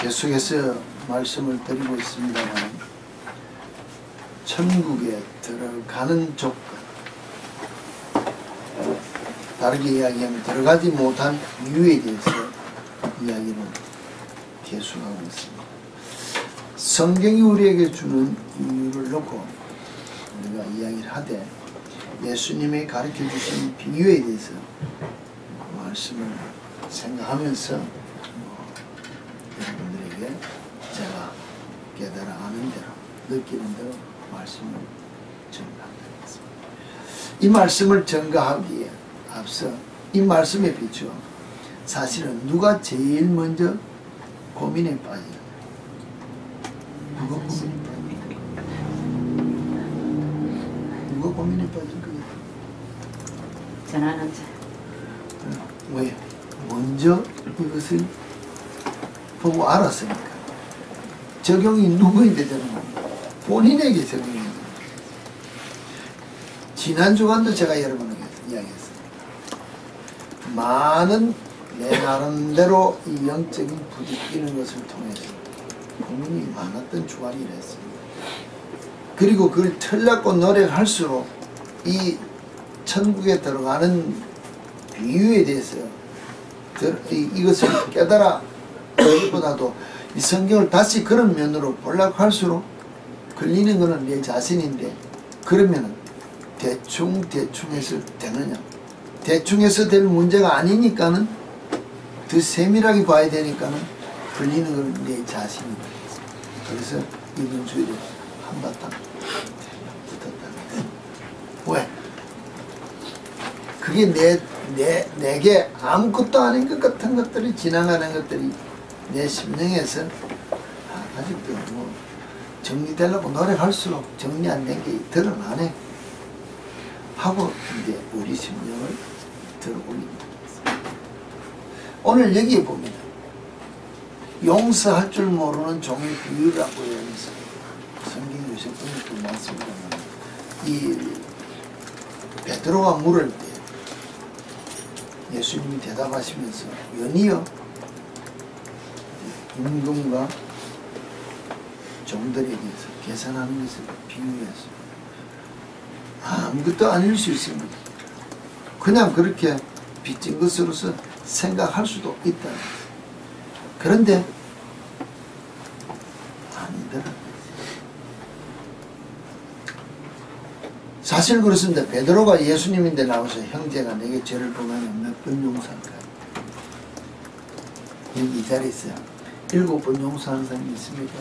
계속해서 말씀을 드리고 있습니다만, 천국에 들어가는 조건, 다르게 이야기하면 들어가지 못한 이유에 대해서 이야기를 계속하고 있습니다. 성경이 우리에게 주는 이유를 놓고 우리가 이야기를 하되, 예수님이 가르쳐 주신 비유에 대해서 말씀을 생각하면서 여러분들에게 제가 깨달아 아는 대로, 느끼는 대로 말씀을 전가하겠습니다. 이 말씀을 전가하기에 앞서 이 말씀에 비추어 사실은 누가 제일 먼저 고민에 빠지는, 누가 고민에 빠질 거예요? 전하는 자. 왜? 먼저 이것을 보고 알았으니까. 적용이 누구에게 되는 겁니까? 본인에게 적용이 되는 겁니다. 지난 주간도 제가 여러분에게 이야기했습니다. 많은 내 나름대로 이 영적인 부딪히는 것을 통해서 고민이 많았던 주간이라 했습니다. 그리고 그걸 틀려고 노력할수록 이 천국에 들어가는 비유에 대해서 이것을 깨달아 그것보다도 이 성경을 다시 그런 면으로 보려고 할수록 걸리는 것은 내 자신인데, 그러면 대충 해서 되느냐? 대충 해서 될 문제가 아니니까는 더 세밀하게 봐야 되니까는 걸리는 것은 내 자신이다. 그래서 이번 주일에 한바탕 붙었다는 거예요. 왜? 그게 내게 아무것도 아닌 것 같은 것들이 지나가는 것들이 내 심령에서 아직도 뭐 정리되려고 노력할수록 정리 안 된 게 드러나네 하고 이제 우리 심령을 들어올립니다. 오늘 여기에 봅니다. 용서할 줄 모르는 종의 비유라고 하면서 성경 요셉분이 말씀입니다만, 이 베드로가 물을 때 예수님이 대답하시면서 연이어 임금과 종들에 대해서 계산하는 것을 비유해서 아무것도 아닐 수 있습니다. 그냥 그렇게 빚진 것으로서 생각할 수도 있다. 그런데 아니더라. 사실 그렇습니다. 베드로가 예수님인데 나와서 형제가 내게 죄를 범하면 몇 번 용서할까요? 여기 이 자리에 있어요. 7번 용서하는 사람이 있습니까?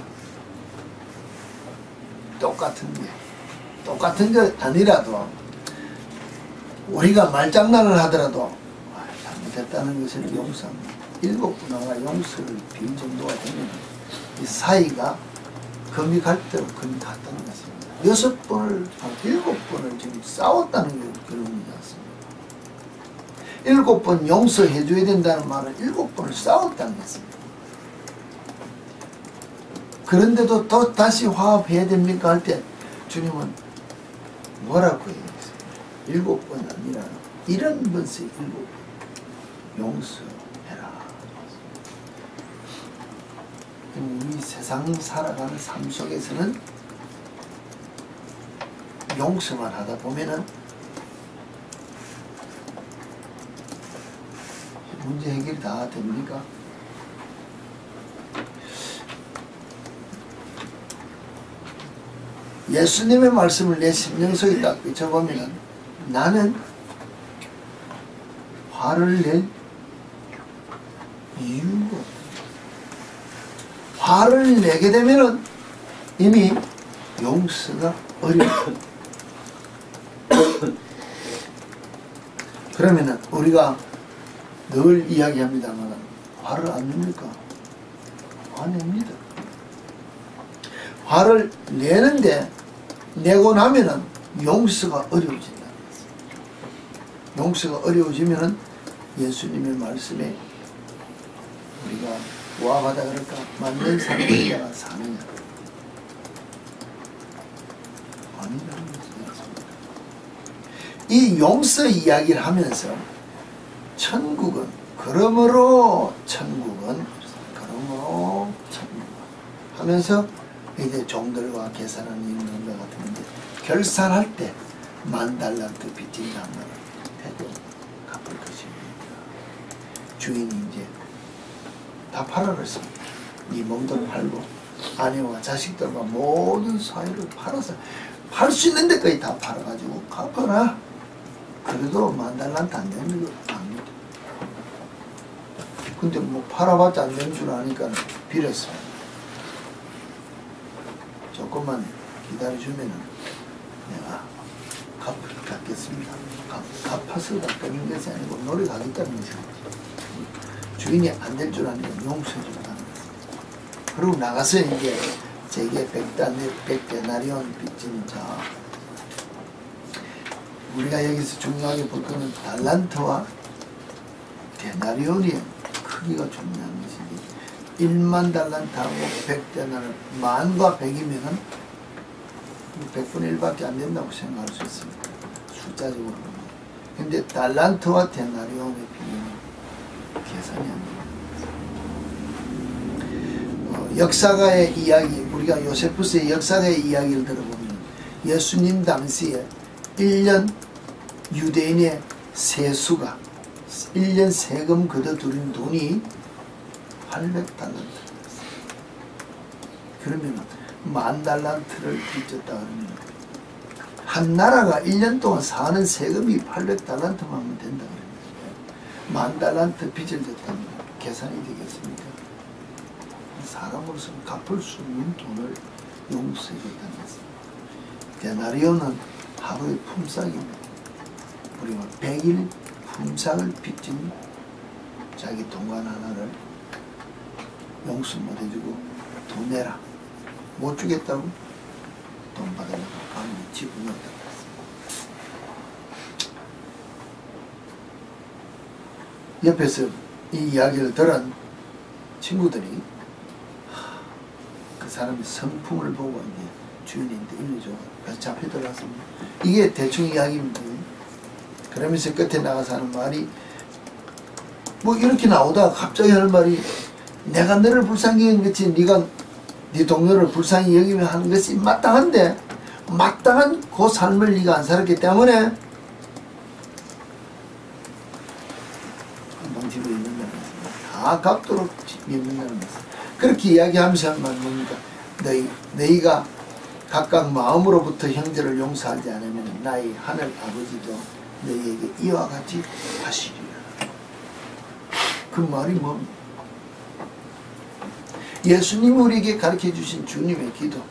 똑같은 게 아니라도 우리가 말장난을 하더라도 잘못했다는 것을 용서합니다. 7번하고 용서를 빌 정도가 되면 이 사이가 금이 갈 대로 금이 갔다는 것입니다. 6번을, 7번을 지금 싸웠다는 게 결론이지 않습니까? 7번 용서해줘야 된다는 말은 7번을 싸웠다는 것입니다. 그런데도 또 다시 화합해야 됩니까? 할 때 주님은 뭐라고 얘기했어요? 7번 아니라 70번씩 7번 용서해라. 우리 세상 살아가는 삶 속에서는 용서만 하다 보면은 문제 해결이 다 됩니까? 예수님의 말씀을 내 심령 속에 딱 비춰보면 나는 화를 낼 이유가 없다. 화를 내게 되면은 이미 용서가 어려워. 그러면은 우리가 늘 이야기합니다만 화를 안 냅니까? 화냅니다. 화를 내는데 내고 나면은 용서가 어려워진다. 용서가 어려워지면은 예수님의 말씀에 우리가 부합하다 그럴까? 맞는 사람이가 사느냐? 아니라는 것입니다. 이 용서 이야기를 하면서 천국은 그러므로 천국은 하면서 이제 종들과 계산하는 임금과 같은데 결산할 때 10,000달란트 빚진 장면을 해도 갚을 것입니다. 주인이 이제 다 팔아 그랬습니다. 네 몸도 팔고 아내와 자식들과 모든 사유를 팔아서 팔 수 있는 데까지 다 팔아가지고 갚아라. 그래도 10,000달란트 안 되는 거 압니다. 근데 뭐 팔아봤자 안 되는 줄 아니까 빌었어요. 조금만 기다려주면은 내가 갚겠습니다. 갚아서 갚는 것이 아니고 노력하겠다는 것이지. 주인이 안 될 줄 아니까 용서해준다는 것입니다. 그리고 나가서 이제 제게 100데나리온 빚진 자, 우리가 여기서 중요하게 볼 것은 달란트와 데나리온이 크기가 중요한 것이지. 10,000달란트하고 100데나리온, 만과 100이면은 100분의 1밖에 안 된다고 생각할 수 있습니다. 숫자적으로. 근데 달란트와 데나리온의 비교는 계산이 안 됩니다. 역사가의 이야기, 우리가 요세푸스의 역사가의 이야기를 들어보면 예수님 당시에 1년 유대인의 세수가 1년 세금 걷어들인 돈이 800달란트. 그러면 10,000달란트를 빚졌다 그러면 한 나라가 1년 동안 사는 세금이 800달란트만 하면 된다 그럽니다. 10,000달란트 빚을 졌다면 계산이 되겠습니까? 사람으로서는 갚을 수 없는 돈을 용서해 줬다는 것입니다. 데나리온은 하루의 품삯입니다. 우리가 100일 품삯을 빚진 자기 동관 하나를 용서 못 해주고 돈 내라. 못 주겠다고 돈 받으려고 밤에 집어넣었다고 했습니다. 옆에서 이 이야기를 들은 친구들이 그 사람의 성품을 보고 이제 주인한테 일러줘. 그래서 잡혀 들어갔습니다. 이게 대충 이야기입니다. 그러면서 끝에 나가서 하는 말이 뭐 이렇게 나오다가 갑자기 하는 말이 내가 너를 불쌍히 여긴 것이 네가 네 동료를 불쌍히 여기며 하는 것이 마땅한데 마땅한 그 삶을 네가 안 살았기 때문에 집을 잃는다는 것입니다. 다 갚도록 잃는다는 것입니다. 그렇게 이야기하면서 하는 말은 뭡니까? 너희가 각각 마음으로부터 형제를 용서하지 않으면 나의 하늘 아버지도 너희에게 이와 같이 하시리라. 그 말이 뭡니까? 예수님이 우리에게 가르쳐 주신 주님의 기도,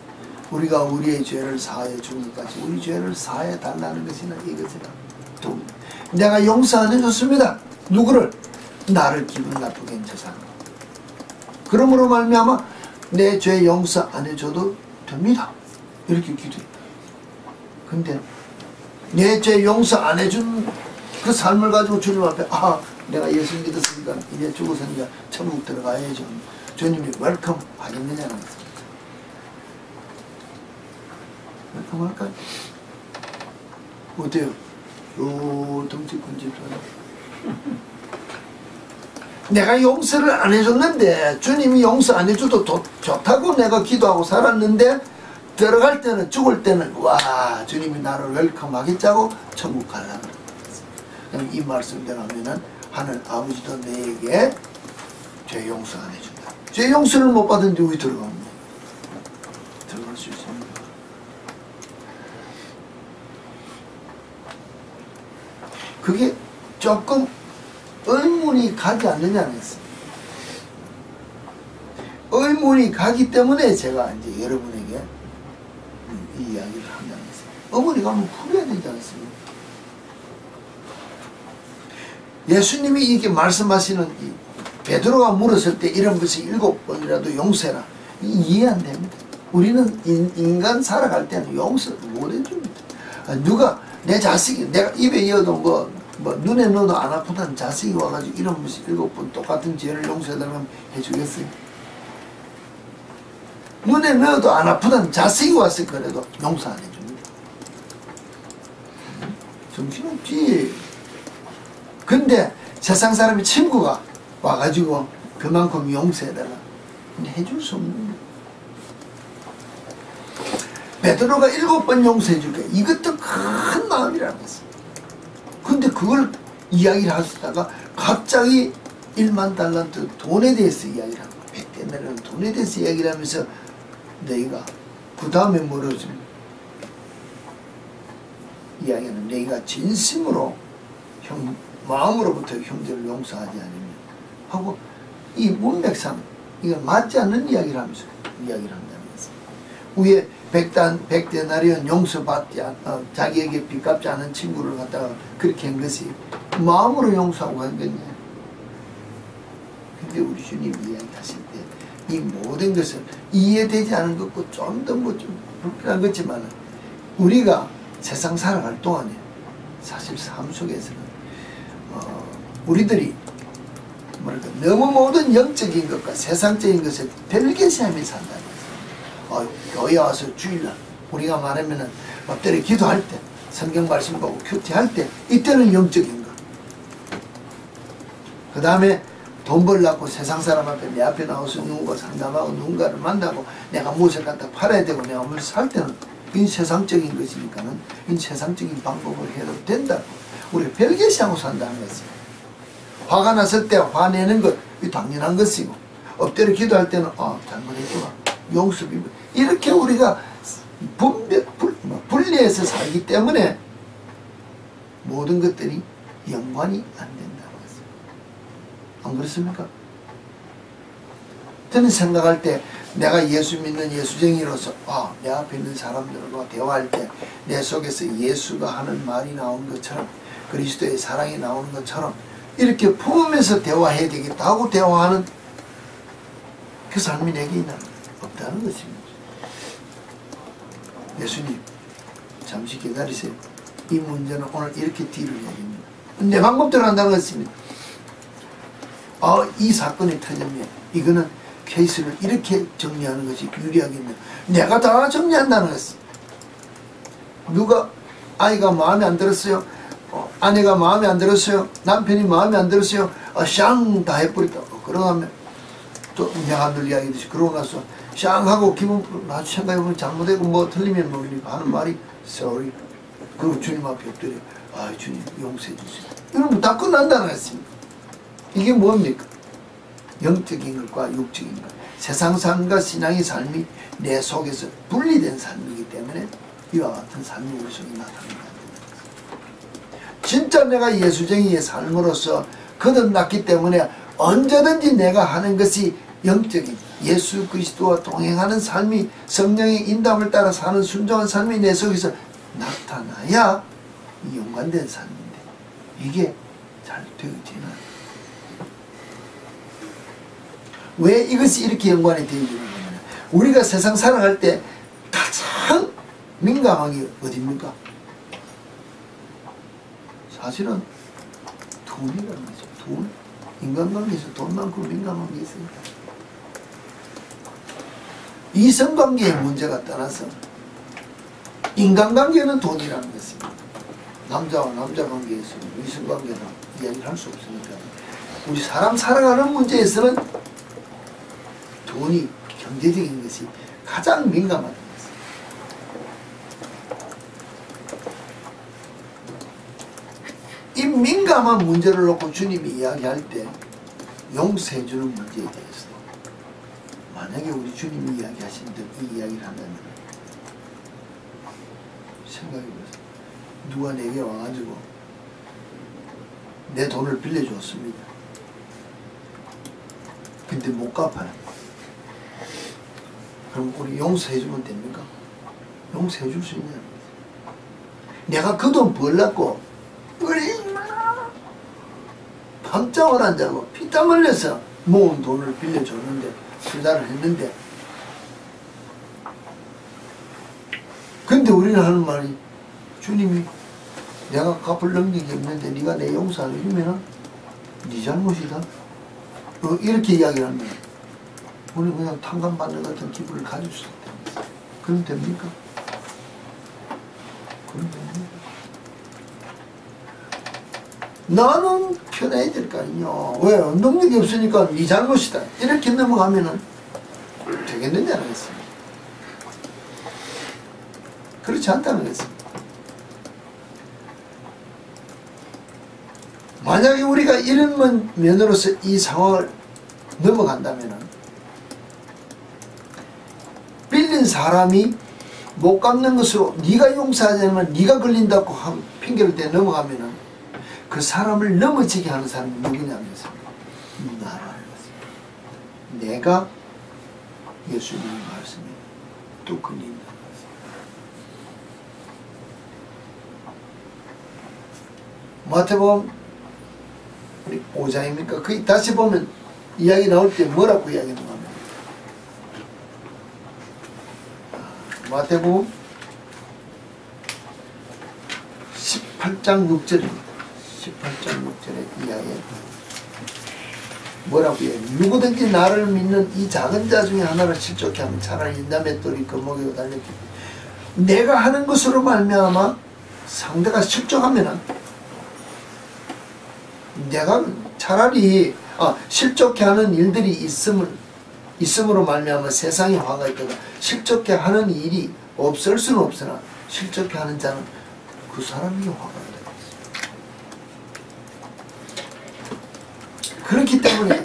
우리가 우리의 죄를 사하여 주는 것까지 우리 죄를 사하여 달라는 것이나 이것이나 또 내가 용서 안 해줬습니다. 누구를? 나를 기분 나쁘게 한 세상. 그러므로 말미암아 내 죄 용서 안 해줘도 됩니다. 이렇게 기도했다. 근데 내 죄 용서 안 해준 그 삶을 가지고 주님 앞에 내가 예수 믿었으니까 이제 죽었으니까 천국 들어가야죠. 주님이 웰컴 하겠느냐는 것입니다. 웰컴 할까요? 어때요? 덩치 군집하다. 내가 용서를 안 해줬는데 주님이 용서 안 해줘도 좋다고 내가 기도하고 살았는데 들어갈 때는 죽을 때는 와 주님이 나를 웰컴 하겠자고 천국 가려는 거예요. 이 말씀대로 하면은 하늘 아버지도 내게 죄 용서 안 해준다. 죄 용서를 못 받은데 왜 들어갑니까? 들어갈 수 있습니다. 그게 조금 의문이 가지 않느냐는 것입니다. 의문이 가기 때문에 제가 이제 여러분에게 이 이야기를 한다는 것입니다. 의문이 가면 풀어야 되지 않습니까? 예수님이 이렇게 말씀하시는 이 베드로가 물었을 때 이런 것이 7번이라도 용서해라. 이해 안 됩니다. 우리는 인간 살아갈 때는 용서를 못 해줍니다. 누가 내 자식이 내가 입에 이어도 뭐 눈에 넣어도 안 아프다는 자식이 와가지고 이런 것이 7번 똑같은 죄를 용서해달라면 해주겠어요? 눈에 넣어도 안 아프다는 자식이 왔을 거라도 용서 안 해줍니다. 정신없지. 근데 세상 사람이 친구가 와가지고 그만큼 용서해달라. 근데 해줄 수 없는 거예요. 베드로가 7번 용서해 줄게. 이것도 큰 마음이라는 것을. 근데 그걸 이야기를 하시다가 갑자기 1만 달란트 돈에 대해서 이야기를 하고 100데나리온 돈에 대해서 이야기를 하면서 너희가 그 다음에 뭐라고 이야기하는 너희가 진심으로 마음으로부터 형제를 용서하지 않으면 하고 이 문맥상 이건 맞지 않는 이야기를 하면서 이야기를 한다는 것입니다. 위에 100데나리온 용서받지 자기에게 빚갚지 않은 친구를 갖다가 그렇게 한 것이 마음으로 용서하고 한 거냐. 근데 우리 주님이 이야기하실 때 이 모든 것을 이해되지 않은 것고 좀 더 뭐 좀 불편한 거지만 우리가 세상 살아갈 동안에 사실 삶 속에서는 우리들이 뭐랄까 너무 모든 영적인 것과 세상적인 것을 별개시하며 산다는 거죠. 교회 와서 주일날 우리가 말하면은 때려 기도할 때 성경 말씀 보고 큐티할 때 이때는 영적인 것. 그 다음에 돈 벌려고 세상 사람 앞에 내 앞에 나와서 누군가 상담하고 누군가를 만나고 내가 무엇을 갖다 팔아야 되고 내가 무엇을 살 때는 이 세상적인 것이니까는 이 세상적인 방법을 해도 된다고 우리가 별개시하고 산다는 것이에요. 화가 났을 때 화내는 것 이 당연한 것이고 엎드려 기도할 때는 잘못했구나 용서비 이렇게 우리가 분리해서 살기 때문에 모든 것들이 연관이 안 된다는 것이에요. 안 그렇습니까? 저는 생각할 때 내가 예수 믿는 예수쟁이로서 내 앞에 있는 사람들과 대화할 때 내 속에서 예수가 하는 말이 나오는 것처럼 그리스도의 사랑이 나오는 것처럼 이렇게 품으면서 대화해야 되겠다 하고 대화하는 그 삶이 내게 없다는 것입니다. 예수님 잠시 기다리세요. 이 문제는 오늘 이렇게 딜을 해야 됩니다. 내 방법대로 한다는 것입니다. 이 사건이 터지면 이거는 케이스를 이렇게 정리하는 것이 유리하겠네. 내가 다 정리한다는 것입니다. 누가 아이가 마음에 안 들었어요? 아내가 마음에 안 들었어요? 남편이 마음에 안 들었어요? 샹 다 해버렸다. 그러면 또 내가 늘 이야기했듯이 그러고 나서 샹 하고 기분 나도 생각해보면 잘못되고 뭐 틀리면 모르니까 하는 말이 sorry. 그리고 주님 앞에 엎드려 주님 용서해 주세요. 이러면 다 끝난다는 것입니다. 이게 뭡니까? 영적인 것과 육적인 것, 세상 삶과 신앙의 삶이 내 속에서 분리된 삶이기 때문에 이와 같은 삶이 우리 속에 나타난다. 진짜 내가 예수쟁이의 삶으로서 거듭났기 때문에 언제든지 내가 하는 것이 영적인 예수 그리스도와 동행하는 삶이 성령의 인담을 따라 사는 순종한 삶이 내 속에서 나타나야 이 연관된 삶인데 이게 잘 되어지나? 왜 이것이 이렇게 연관이 되어지는 거냐? 우리가 세상 살아갈 때 가장 민감한 게 어딥니까? 사실은 돈이라는 거죠. 돈. 인간관계에서 돈만큼 민감한 게 있습니다. 이성관계의 문제가 떠나서 인간관계는 돈이라는 것입니다. 남자와 남자 관계에서는 이성관계는 이야기를 할 수 없으니까 우리 사람 살아가는 문제에서는 돈이 경제적인 것이 가장 민감하다는 것입니다. 이 민감한 문제를 놓고 주님이 이야기할 때 용서해주는 문제에 대해서 만약에 우리 주님이 이야기하신 듯 이 이야기를 한다면 생각해보세요. 누가 내게 와가지고 내 돈을 빌려줬습니다. 근데 못 갚아요. 그럼 우리 용서해주면 됩니까? 용서해줄 수 있냐는 거죠. 내가 그 돈 벌렸고 얼마나 밤잠을 안 자고 피땀 흘려서 모은 돈을 빌려줬는데 투자를 했는데 근데 우리는 하는 말이 주님이 내가 갚을 능력이 없는데 네가 내 용서 안 해주면 네 잘못이다 이렇게 이야기를 하면 우리 그냥 탕감받는 같은 기분을 가질 수 있다. 그럼 됩니까? 그럼 됩니까? 나는 편해야 될 거 아니냐. 왜? 능력이 없으니까 네 잘못이다. 이렇게 넘어가면은 되겠느냐는 것입니다. 그렇지 않다는 것입니다. 만약에 우리가 이런 면으로서 이 상황을 넘어간다면 빌린 사람이 못 갚는 것으로 네가 용서하지 않으면 네가 걸린다고 핑계를 대 넘어가면 그 사람을 넘어지게 하는 사람이 누구냐면서 나라는 것입니다. 내가 예수님의 말씀에 또 걸린다는 것입니다. 마태복음 우리 5장입니까? 거기 다시 보면 이야기 나올 때 뭐라고 이야기하는 겁니까? 마태복음 18장 6절입니다. 18장 6절의 이야기 뭐라고 해요? 누구든지 나를 믿는 이 작은 자 중에 하나를 실족해 하면 차라리 남의 똘이 금목이고 달렸기 내가 하는 것으로 말미암아 상대가 실족하면은 내가 차라리 실족해 하는 일들이 있음으로 말미암아 세상에 화가 있다가 실족해 하는 일이 없을 수는 없으나 실족해 하는 자는 그 사람이 화가 난다. 그렇기 때문에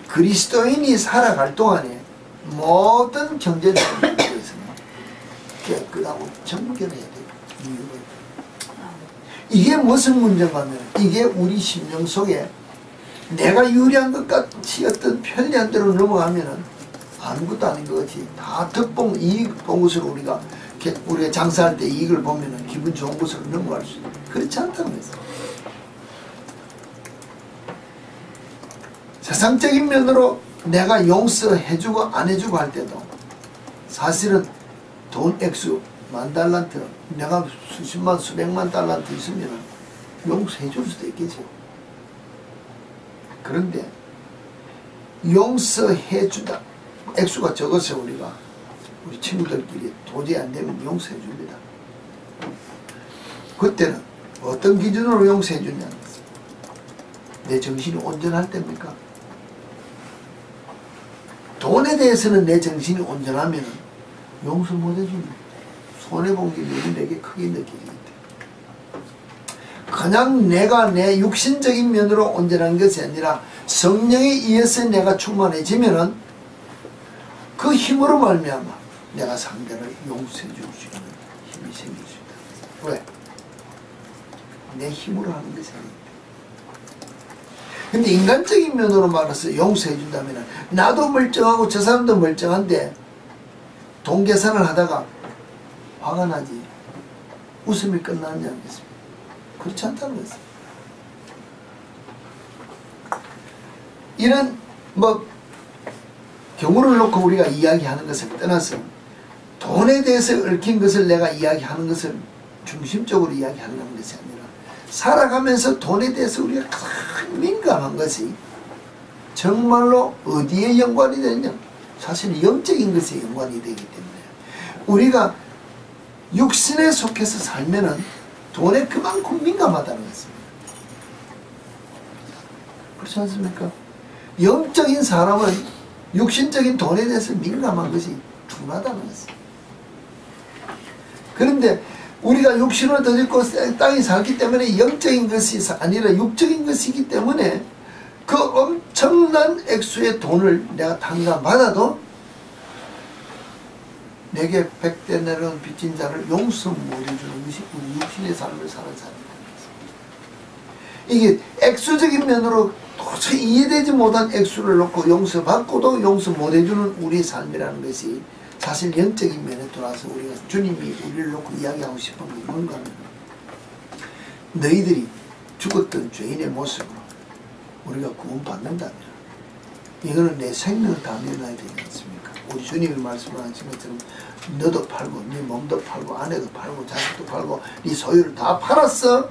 그리스도인이 살아갈 동안에 모든 경제적인 것에서는 깨끗하고 정결해야 돼요. 이유가 이게 무슨 문제가 하면 이게 우리 심령 속에 내가 유리한 것 같이 어떤 편리한 대로 넘어가면은 아무것도 아닌 것 같이 다 덕봉 이익 본 것으로 우리가 장사할 때 이익을 보면은 기분 좋은 것으로 넘어갈 수 있어요. 그렇지 않다는 거죠. 세상적인 면으로 내가 용서해주고 안 해주고 할 때도 사실은 돈 액수 10,000달란트 내가 수십만 수백만 달란트 있으면 용서해 줄 수도 있겠죠. 그런데 용서해 주다 액수가 적어서 우리가 우리 친구들끼리 도저히 안 되면 용서해 줍니다. 그때는 어떤 기준으로 용서해 주냐는 것입니다. 내 정신이 온전할 때입니까? 돈에 대해서는 내 정신이 온전하면 용서 못 해줍니다. 손해본 게 내게 크게 느껴지기 때문에 그냥 내가 내 육신적인 면으로 온전한 것이 아니라 성령에 의해서 내가 충만해지면은 그 힘으로 말미암아 내가 상대를 용서해 줄 수 있는 힘이 생길 수 있다. 왜? 내 힘으로 하는 것이 아닙니다. 근데 인간적인 면으로 말해서 용서해 준다면 나도 멀쩡하고 저 사람도 멀쩡한데 돈 계산을 하다가 화가 나지 웃음이 끝나느냐 않겠습니까? 그렇지 않다는 것입니다. 이런 경우를 놓고 우리가 이야기하는 것을 떠나서 돈에 대해서 얽힌 것을 내가 이야기하는 것을 중심적으로 이야기하는 것이 아니라 살아가면서 돈에 대해서 우리가 큰 민감한 것이 정말로 어디에 연관이 되느냐? 사실 영적인 것에 연관이 되기 때문에 우리가 육신에 속해서 살면은 돈에 그만큼 민감하다는 것입니다. 그렇지 않습니까? 영적인 사람은 육신적인 돈에 대해서 민감한 것이 둔하다는 것입니다. 그런데 우리가 육신을 더 짓고 땅에 살기 때문에 영적인 것이 아니라 육적인 것이기 때문에 그 엄청난 액수의 돈을 내가 탕감받아도 내게 100대 내려온 빚진 자를 용서 못해주는 것이 우리 육신의 삶을 사는 사람입니다. 이게 액수적인 면으로 도저히 이해되지 못한 액수를 놓고 용서받고도 용서 못해주는 우리의 삶이라는 것이 사실 영적인 면에 돌아서 우리가 주님이 우리를 놓고 이야기하고 싶은 게 뭔가 하면 너희들이 죽었던 죄인의 모습으로 우리가 구원받는다면 이거는 내 생명을 다 내놔야 되지 않습니까? 우리 주님이 말씀하신 것처럼 너도 팔고 네 몸도 팔고 아내도 팔고 자식도 팔고 네 소유를 다 팔았어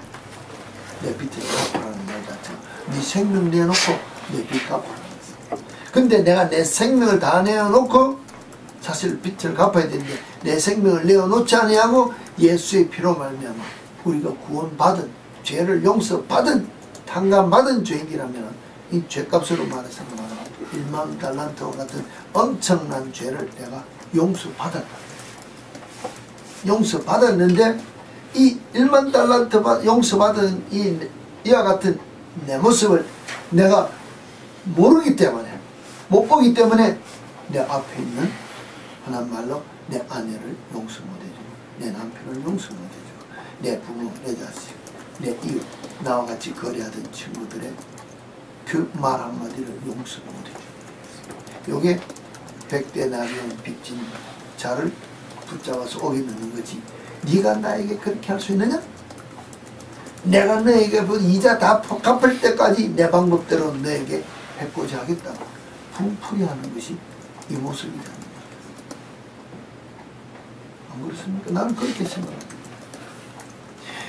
내 빚을 갚으라는 말 자체가 네 생명 내놓고 내 빚 갚으라는 거지. 근데 내가 내 생명을 다 내어놓고 사실 빚을 갚아야 되는데 내 생명을 내어놓지 아니하고 예수의 피로 말미암아 우리가 구원받은 죄를 용서받은 탕감받은 죄인이라면 이 죄값으로 말해서 10,000달란트와 같은 엄청난 죄를 내가 용서받았다. 용서받았는데 이 1만 달란트 용서받은 이와 같은 내 모습을 내가 모르기 때문에, 못 보기 때문에 내 앞에 있는 흔한 말로 내 아내를 용서 못해주고, 내 남편을 용서 못해주고, 내 부모, 내 자식, 내 이웃, 나와 같이 거래하던 친구들의 그 말 한마디를 용서 못해주고, 요게 100데나리온 빚진 자를 붙잡아서 오게 넣는 거지. 네가 나에게 그렇게 할 수 있느냐? 내가 너에게 이자 다 갚을 때까지 내 방법대로 너에게 해코지 하겠다고 풍풀이 하는 것이 이 모습이라는 거예요. 안 그렇습니까? 나는 그렇게 생각합니다.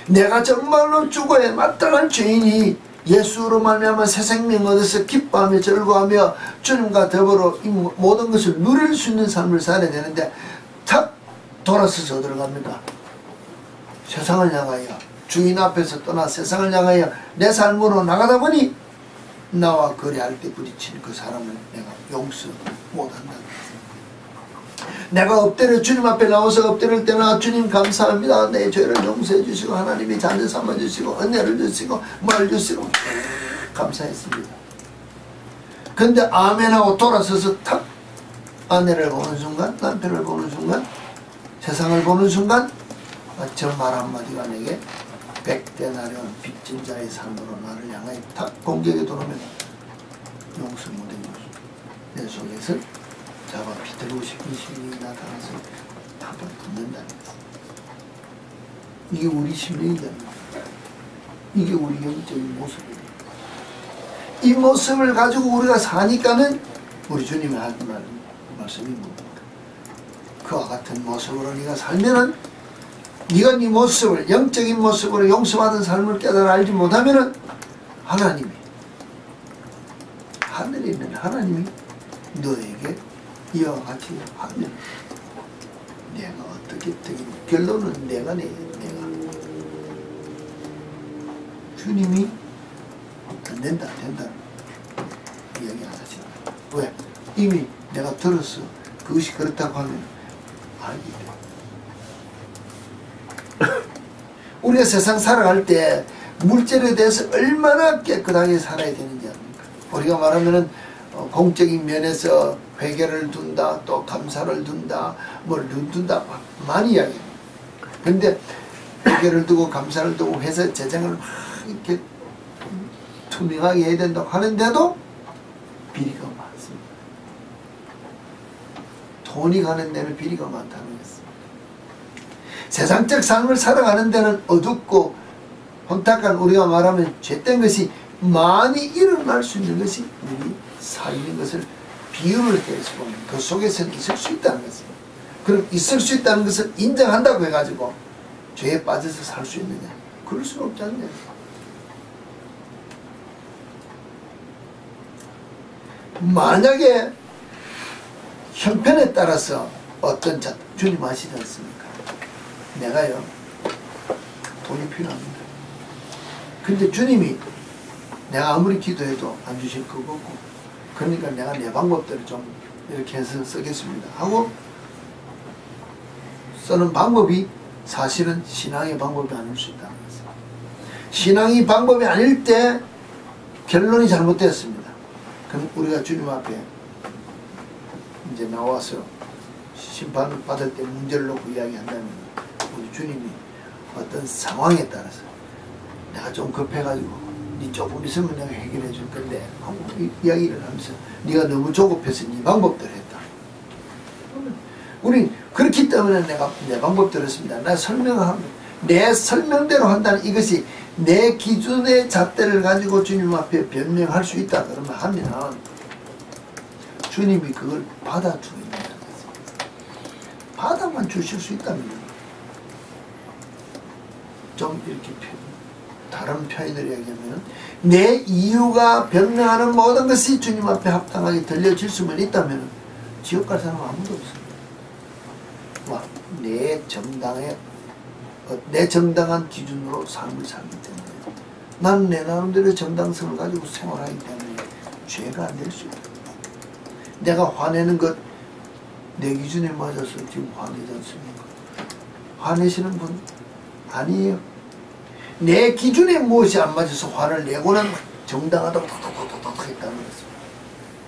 내가 정말로 죽어야 마땅한 죄인이 예수로 말미암아 새 생명 얻어서 기뻐하며 즐거워하며 주님과 더불어 이 모든 것을 누릴 수 있는 삶을 살아야 되는데 탁 돌아서서 들어갑니다. 세상을 향하여, 주인 앞에서 떠나 세상을 향하여 내 삶으로 나가다 보니 나와 거래할 때 부딪힌 그 사람을 내가 용서 못한다. 내가 엎드려 주님 앞에 나와서 엎드릴 때나 주님 감사합니다. 내 죄를 용서해 주시고 하나님이 자녀 삼아 주시고 은혜를 주시고 뭘 주시고 감사했습니다. 근데 아멘하고 돌아서서 탁 아내를 보는 순간, 남편을 보는 순간, 세상을 보는 순간 저 말 한마디가 내게 100데나리온 빚진 자의 삶으로 나를 향하여 탁 공격에 들어오면 용서 못해 주시고 내 속에서 잡아 비틀고 싶은 심령이 나타나서 한번 붙는다는 것입니다. 이게 우리 심령이잖아요. 이게 우리 영적인 모습이에요. 이 모습을 가지고 우리가 사니까는 우리 주님이 하는 말씀이 뭡니까? 그와 같은 모습으로 네가 살면은, 네가 네 모습을, 영적인 모습으로 용서받은 삶을 깨달아 알지 못하면은 하나님이, 하늘에 있는 하나님이 너에게 이와 같이 하면 내가 어떻게 결론은 내가 내가 주님이 안 된다 이야기 안 하시나. 왜? 이미 내가 들었어. 그것이 그렇다고 하면 알기 때문에. 우리가 세상 살아갈 때 물질에 대해서 얼마나 깨끗하게 살아야 되는지 압니까? 우리가 말하면은 공적인 면에서 회개를 둔다, 또 감사를 둔다, 뭘 둔다 많이 이야기합니다. 근데 회개를 두고 감사를 두고 회사 재정을 막 이렇게 투명하게 해야 된다고 하는데도 비리가 많습니다. 돈이 가는 데는 비리가 많다는 것입니다. 세상적 삶을 살아가는 데는 어둡고 혼탁한, 우리가 말하면 죄된 것이 많이 일어날 수 있는 것이 우리 살는 것을 비유를 해서 보면 그 속에서는 있을 수 있다는 것입니다. 그럼 있을 수 있다는 것을 인정한다고 해가지고 죄에 빠져서 살 수 있느냐? 그럴 수는 없지 않냐? 만약에 형편에 따라서 어떤 주님 아시지 않습니까? 내가요 돈이 필요합니다. 근데 주님이 내가 아무리 기도해도 안 주실 것 같고, 그러니까 내가 내 방법대로 좀 이렇게 해서 쓰겠습니다 하고 쓰는 방법이 사실은 신앙의 방법이 아닐 수 있다는 것입니다. 신앙이 방법이 아닐 때 결론이 잘못되었습니다. 그럼 우리가 주님 앞에 이제 나와서 심판을 받을 때 문제를 놓고 이야기한다면, 우리 주님이 어떤 상황에 따라서 내가 좀 급해가지고 네 조금 있으면 내가 해결해 줄 건데 하고 이야기를 하면서 네가 너무 조급해서 네 방법대로 했다. 우리 그렇기 때문에 내가 내 방법대로 했습니다. 나 설명하면 내 설명대로 한다는, 이것이 내 기준의 잣대를 가지고 주님 앞에 변명할 수 있다 그러면 하면 주님이 그걸 받아주겠다는 거죠. 받아만 주실 수 있다면 좀 이렇게 다른 표현을 얘기하면 내 이유가 변명하는 모든 것이 주님 앞에 합당하게 들려질 수만 있다면 지옥 갈 사람은 아무도 없습니다. 내 정당한 기준으로 삶을 살기 때문에 나는 내 나름대로 정당성을 가지고 생활하기 때문에 죄가 안 될 수 있다. 내가 화내는 것 내 기준에 맞아서 지금 화내지 않습니까? 화내시는 분 아니에요. 내 기준에 무엇이 안 맞아서 화를 내고는 정당하다고 톡톡톡톡 했다는 거죠.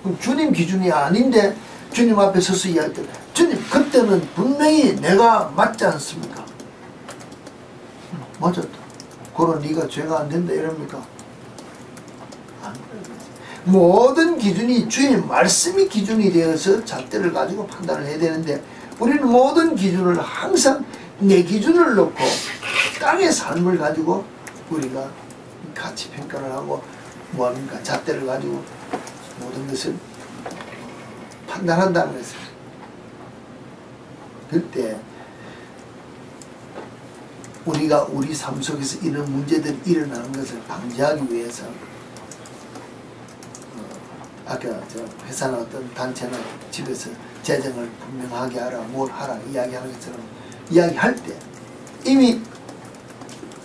그럼 주님 기준이 아닌데 주님 앞에 서서 이야기할 때 주님 그때는 분명히 내가 맞지 않습니까? 맞았다. 그럼 네가 죄가 안 된다 이럽니까? 안 그래요. 모든 기준이 주의 말씀이 기준이 되어서 잣대를 가지고 판단을 해야 되는데 우리는 모든 기준을 항상 내 기준을 놓고 땅의 삶을 가지고 우리가 가치 평가를 하고 뭐합니까? 잣대를 가지고 모든 것을 판단한다는 것을. 그때 우리가 우리 삶 속에서 이런 문제들이 일어나는 것을 방지하기 위해서 아까 저 회사나 어떤 단체나 집에서 재정을 분명하게 하라, 뭘 하라 이야기하는 것처럼 이야기할 때 이미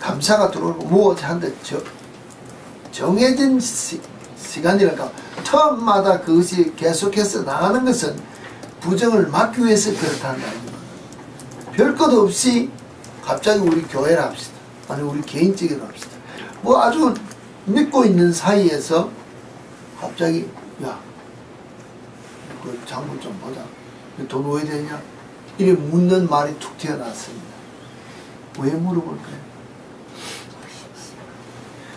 감사가 들어오고 무엇을 한데 정해진 시간이랄까 처음마다 그것이 계속해서 나가는 것은 부정을 막기 위해서 그렇다는 거 아닙니까? 별 것 없이 갑자기 우리 교회를 합시다. 아니 우리 개인적으로 합시다. 뭐 아주 믿고 있는 사이에서 갑자기 야 그 장부 좀 보자. 돈 왜 되냐? 이렇게 묻는 말이 툭 튀어나왔습니다. 왜 물어볼까요?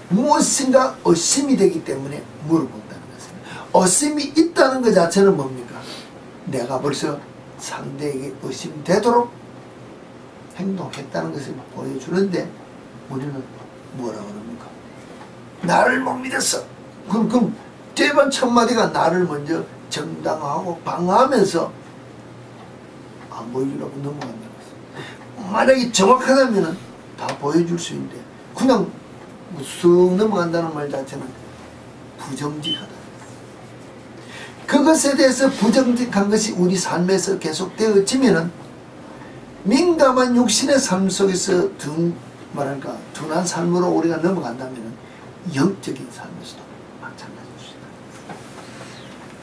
무엇인가 의심이 되기 때문에 물어본다는 것입니다. 의심이 있다는 것 자체는 뭡니까? 내가 벌써 상대에게 의심되도록 행동했다는 것을 보여주는데 우리는 뭐라고 그럽니까? 나를 못 믿었어. 그럼 대반 첫마디가 나를 먼저 정당화하고 방어하면서 안 보여주려고 넘어간다는 것입니다. 만약에 정확하다면 다 보여줄 수 있는데 그냥 쑥 넘어간다는 말 자체는 부정직하다. 그것에 대해서 부정직한 것이 우리 삶에서 계속되어지면은 민감한 육신의 삶 속에서 둔한 삶으로 우리가 넘어간다면은 영적인 삶에서도 마찬가지일 수 있다.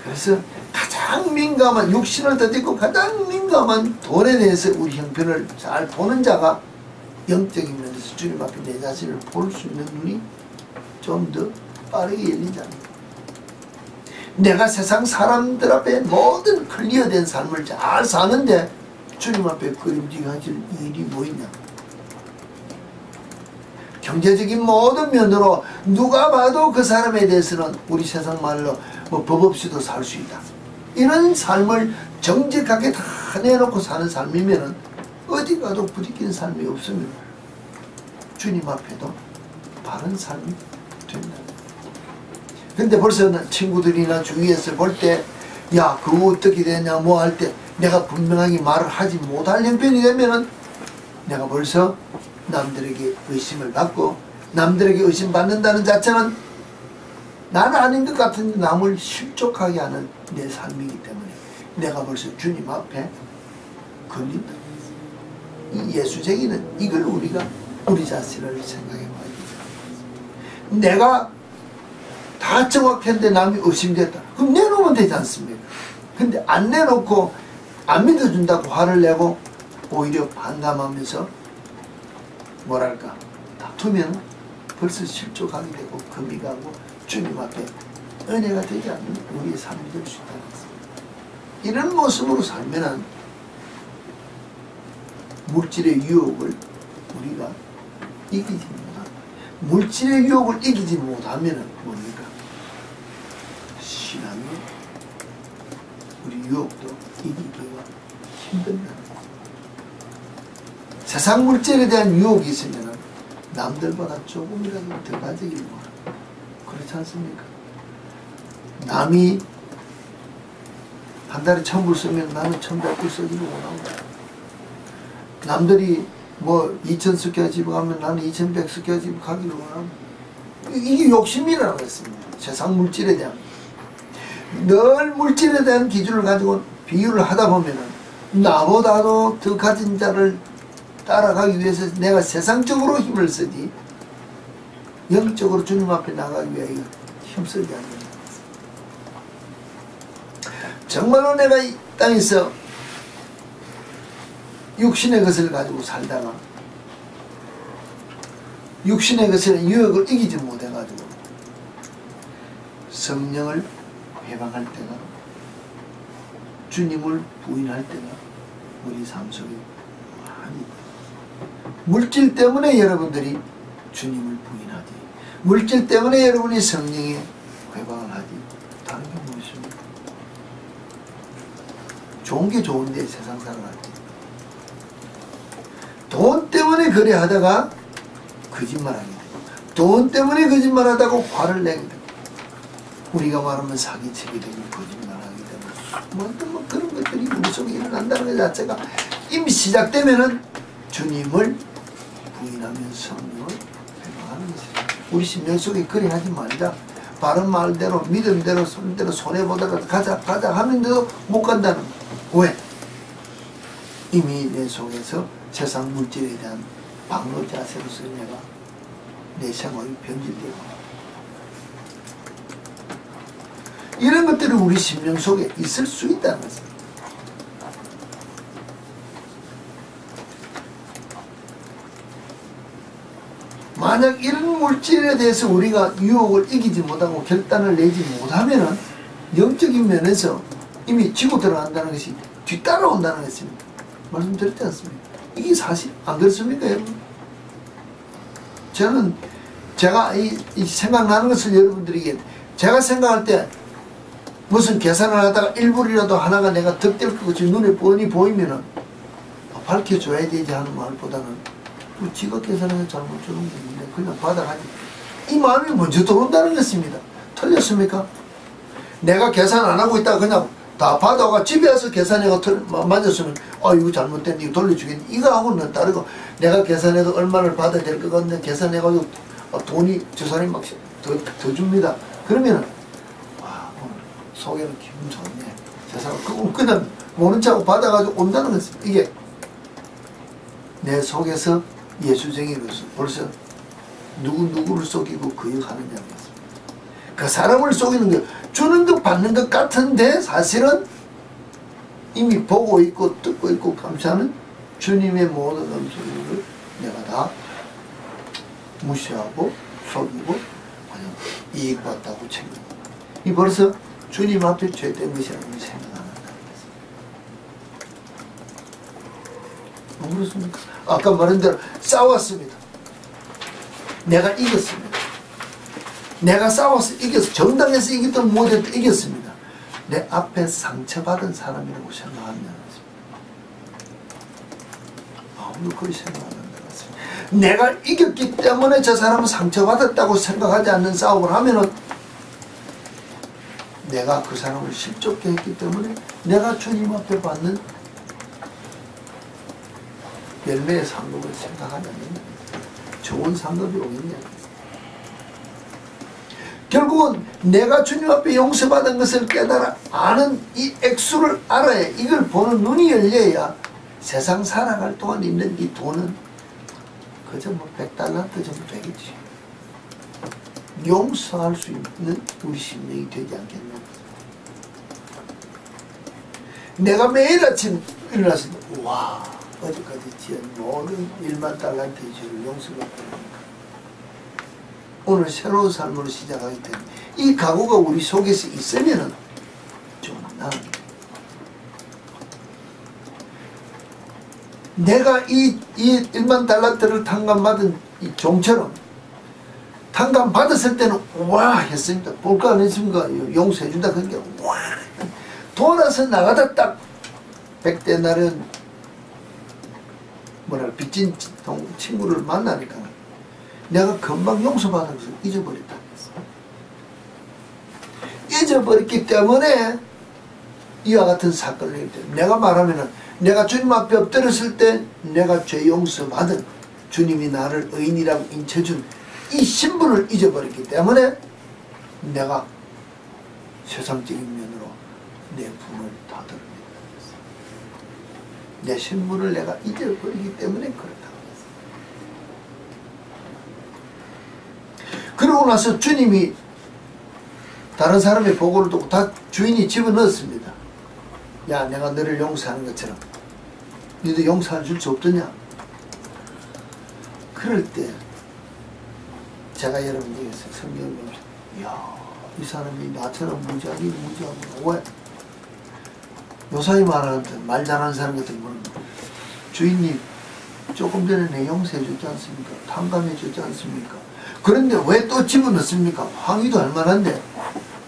그래서 가장 민감한 육신을 던지고 가장 민감한 돈에 대해서 우리 형편을 잘 보는 자가 영적인 면에서 주님 앞에 내 자신을 볼 수 있는 눈이 좀 더 빠르게 열리지 않을까. 내가 세상 사람들 앞에 모든 클리어된 삶을 잘 사는데 주님 앞에 그림직하실 일이 뭐 있냐. 경제적인 모든 면으로 누가 봐도 그 사람에 대해서는 우리 세상 말로 뭐 법 없이도 살 수 있다. 이런 삶을 정직하게 다 내놓고 사는 삶이면은 어디 가도 부딪히는 삶이 없으면 주님 앞에도 바른 삶이 된다. 근데 벌써 친구들이나 주위에서 볼 때 야 그거 어떻게 되냐 뭐 할 때 내가 분명하게 말을 하지 못할 형편이 되면은 내가 벌써 남들에게 의심을 받고 남들에게 의심받는다는 자체는 나는 아닌 것 같은데 남을 실족하게 하는 내 삶이기 때문에 내가 벌써 주님 앞에 걸린다. 이 예수쟁이는 이걸 우리가 우리 자신을 생각해 봐야 돼. 내가 다 정확했는데 남이 의심됐다. 그럼 내놓으면 되지 않습니까? 근데 안 내놓고 안 믿어준다고 화를 내고 오히려 반감하면서 뭐랄까 다투면 벌써 실족하게 되고 금이 가고 주님 앞에 은혜가 되지 않는 우리의 삶이 될 수 있다는 것입니다. 이런 모습으로 살면은 물질의 유혹을 우리가 이기지 못한다. 물질의 유혹을 이기지 못하면은 뭡니까? 신앙이 우리 유혹도 이기기가 힘든다는 거죠. 세상 물질에 대한 유혹이 있으면 남들보다 조금이라도 더 가지기를 원한다. 그렇지 않습니까? 남이 한 달에 1,000불 쓰면 나는 1,100불 쓰기를 원하고 남들이 뭐 2,000스퀘어 집 가면 나는 2,100스퀘어 집 가기를 원하고 이게 욕심이라고 했습니다. 세상 물질에 대한 늘 물질에 대한 기준을 가지고 비유를 하다 보면은 나보다도 더 가진 자를 따라가기 위해서 내가 세상적으로 힘을 쓰지 영적으로 주님 앞에 나가기 위하여 힘쓰지 않는다. 정말로 내가 이 땅에서 육신의 것을 가지고 살다가 육신의 것을 유혹을 이기지 못해가지고 성령을 회방할 때가, 주님을 부인할 때가 우리 삶 속에 많이 있다. 물질 때문에 여러분들이 주님을 부인하지, 물질 때문에 여러분이 성령에 회방을 하지, 다른 게 무엇입니까? 좋은 게 좋은데 세상 살아갈 때 돈 때문에 거래하다가 거짓말하게 되고, 돈 때문에 거짓말하다가 화를 내게 되고, 우리가 말하면 사기치게 되고 거짓말하게 되고, 뭐 그런 것들이 우리 속에 일어난다는 것 자체가 이미 시작되면은 주님을 부인하면 성령을 회방하는 것이죠. 우리 심령 속에 그래 하지 말자. 바른 말대로 믿음대로 손대로 손해보다가 가자 하는데도 못 간다는 거예요. 왜? 이미 내 속에서 세상 물질에 대한 방어 자세로서 내가 내 생활이 변질되고, 이런 것들이 우리 심령 속에 있을 수 있다는 것입니다. 만약 이런 물질에 대해서 우리가 유혹을 이기지 못하고 결단을 내지 못하면은 영적인 면에서 이미 지고 들어간다는 것이 뒤따라온다는 것입니다. 말씀드렸지 않습니까? 이게 사실 안 그렇습니까, 여러분? 저는 제가 이 생각나는 것을 여러분들에게, 제가 생각할 때 무슨 계산을 하다가 일불이라도 하나가 내가 득될 것 같이 눈에 뻔히 보이면은 밝혀줘야 되지 하는 말보다는 지가 계산해서 잘못 주는 게 있는데 그냥 받아가지, 이 마음이 먼저 들어온다는 것입니다. 틀렸습니까? 내가 계산 안 하고 있다가 그냥 다 받아가 집에 와서 계산해가 맞았으면 이거 잘못됐네, 이거 돌려주겠네, 이거하고는 다르고, 내가 계산해도 얼마를 받아야 될 것 같네, 계산해가지고 돈이 저 사람이 막 더 줍니다. 그러면은 오늘 속에는 기분 좋네, 저 사람 그냥 모른 척하고 받아가지고 온다는 것입니다. 이게 내 속에서 예수쟁이로서 벌써 누구를 속이고 거역하느냐는 것입니다. 그 사람을 속이는 게 주는 것 받는 것 같은데 사실은 이미 보고 있고 듣고 있고 감사하는 주님의 모든 음성을 내가 다 무시하고 속이고 그냥 이익받다고 챙기고, 이 벌써 주님 앞에 죄된 것이라는 생각 안 한다는 것입니다. 안 그렇습니까? 아까 말한 대로 싸웠습니다. 내가 이겼습니다. 내가 싸워서 이겨서 정당에서 이기든 못해도 이겼습니다. 내 앞에 상처받은 사람이라고 생각하면 아무도 그렇게 생각 안 한다는 것입니다. 내가 이겼기 때문에 저 사람은 상처받았다고 생각하지 않는 싸움을 하면은 내가 그 사람을 실족게 했기 때문에 내가 주님 앞에 받는 열매의 상급을 생각하지 않는다. 좋은 상급이 오겠냐. 결국은 내가 주님 앞에 용서받은 것을 깨달아 아는 이 액수를 알아야, 이걸 보는 눈이 열려야 세상 살아갈 동안 있는 이 돈은 그저 뭐 100달란트 정도 되겠지. 용서할 수 있는 우리 심령이 되지 않겠나. 내가 매일 아침 일어나서 와, 어제까지 지은 모든 1만 달란트의 죄를 용서받고 오늘 새로운 삶으로 시작하기 때문에 이 각오가 우리 속에서 있으면은 좀 내가 이 1만 달란트를 탕감받은 이 종처럼 탕감받았을 때는 와 했습니다. 볼까 안 했습니까? 용서해준다. 그러니까 와 돌아서 나가다 딱 100데나리온 빚진 친구를 만나니까 내가 금방 용서받은 것을 잊어버렸다. 잊어버렸기 때문에 이와 같은 사건을 했기 때문에 내가 말하면은 내가 주님 앞에 엎드렸을 때 내가 죄 용서받은 주님이 나를 의인이라고 인쳐준 이 신분을 잊어버렸기 때문에 내가 세상적인 면으로 내 분을 다 드러낸다. 내 신분을 내가 잊어버리기 때문에 그렇다고 했어요. 그러고 나서 주님이 다른 사람의 보고를 두고 다 주인이 집어넣었습니다. 야, 내가 너를 용서하는 것처럼 너도 용서해 줄 수 없더냐? 그럴 때 제가 여러분에게서 성경을 보면서 이야, 이 사람이 나처럼 무지하고 왜? 요사이 말하는 말 잘하는 사람 같은 경우는 주인님 조금 전에 내 용서해 줬지 않습니까? 탕감해 줬지 않습니까? 그런데 왜 또 집어넣습니까? 항의도 할 만한데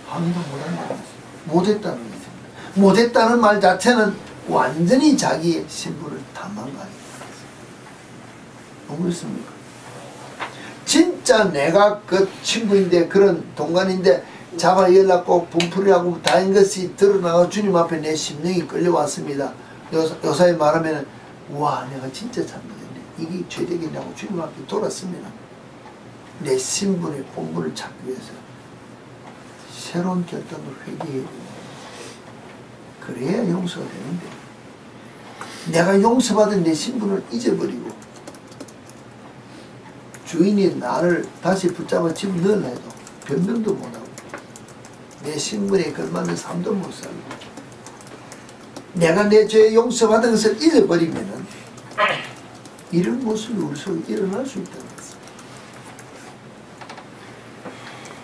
항의도 못한다는 거죠. 못했다는 거죠. 못했다는 말 자체는 완전히 자기의 신분을 탐한 거 아닙니까? 너무 그렇습니까? 진짜 내가 그 친구인데 그런 동간인데 잡아 연락 꼭 분풀이하고 다인 것이 드러나고 주님 앞에 내 심령이 끌려왔습니다. 요사이 말하면 와 내가 진짜 잘못했네. 이게 죄되겠냐고 주님 앞에 돌았으면 내 신분의 본분을 찾기 위해서 새로운 결단을 회개해야 됩니다. 그래야 용서가 되는데 내가 용서받은 내 신분을 잊어버리고 주인이 나를 다시 붙잡아 집어넣으려 해도 변명도 못하고 내 신분에 걸맞는 삶도 못 살고 내가 내 죄 용서받은 것을 잊어버리면 이런 모습이 우리 속에 일어날 수 있다는 것입니다.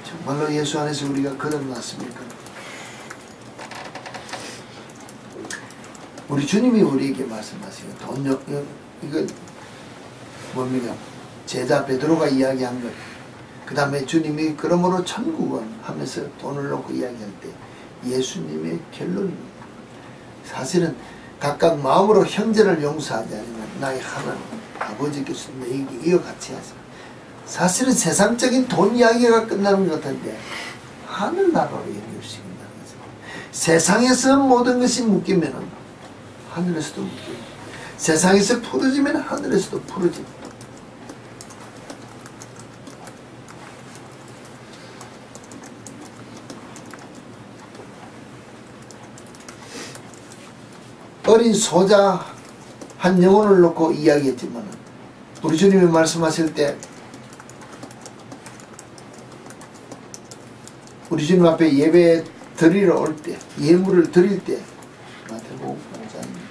정말로 예수 안에서 우리가 거듭났습니까? 우리 주님이 우리에게 말씀하세요. 이거 뭡니까? 제자 베드로가 이야기한 것. 그 다음에 주님이 그러므로 천국은 하면서 돈을 놓고 이야기할 때 예수님의 결론입니다. 사실은 각각 마음으로 형제를 용서하지 않으면 나의 하나님 아버지께서 너에게 이와 같이 하시라. 사실은 세상적인 돈 이야기가 끝나는 것 같은데 하늘나라로 연결시킨다는 거죠. 세상에서 모든 것이 묶이면 하늘에서도 묶입니다. 세상에서 풀어지면 하늘에서도 풀어집니다. 어린 소자 한 영혼을 놓고 이야기했지만 우리 주님이 말씀하실 때 우리 주님 앞에 예배 드리러 올 때 예물을 드릴 때 마태복음 5장입니다.